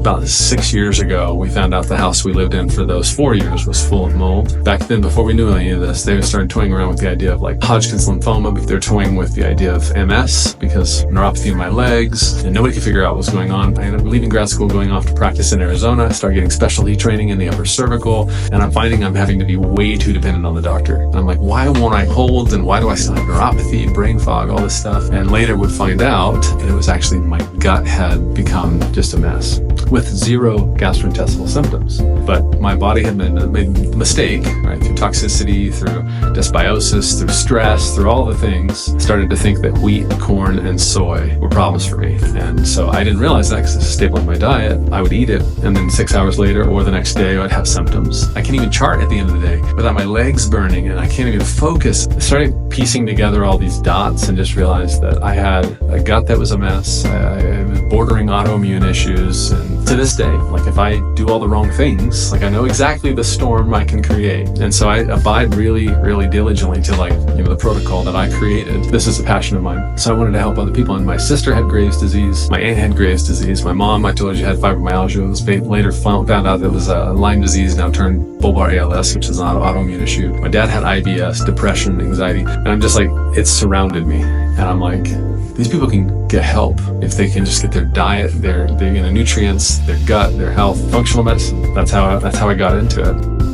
About 6 years ago, we found out the house we lived in for those 4 years was full of mold. Back then, before we knew any of this, they started toying around with the idea of like Hodgkin's lymphoma. They're toying with the idea of MS because neuropathy in my legs, and nobody could figure out what was going on. I ended up leaving grad school, going off to practice in Arizona, started getting specialty training in the upper cervical, and I'm finding I'm having to be way too dependent on the doctor. And I'm like, why won't I hold, and why do I still have neuropathy, brain fog, all this stuff? And later would find out that it was actually my gut had become just a mess with zero gastrointestinal symptoms. But my body had made a mistake, right? Through toxicity, through dysbiosis, through stress, through all the things, started to think that wheat, corn, and soy were problems for me. And so I didn't realize that because it's a staple in my diet. I would eat it, and then 6 hours later or the next day, I'd have symptoms. I can't even chart at the end of the day without my legs burning, and I can't even focus. I started piecing together all these dots and just realized that I had a gut that was a mess. I was bordering autoimmune issues, and to this day, like if I do all the wrong things, like I know exactly the storm I can create. And so I abide really, really diligently to the protocol that I created. This is a passion of mine. So I wanted to help other people. And my sister had Graves' disease. My aunt had Graves' disease. My mom, I told you, had fibromyalgia. It was later found out that it was Lyme disease, now turned bulbar ALS, which is an autoimmune issue. My dad had IBS, depression, anxiety. And I'm just like, it surrounded me. And I'm like, these people can get help if they can just get their diet, their nutrients, their gut, their health, functional medicine. That's how I got into it.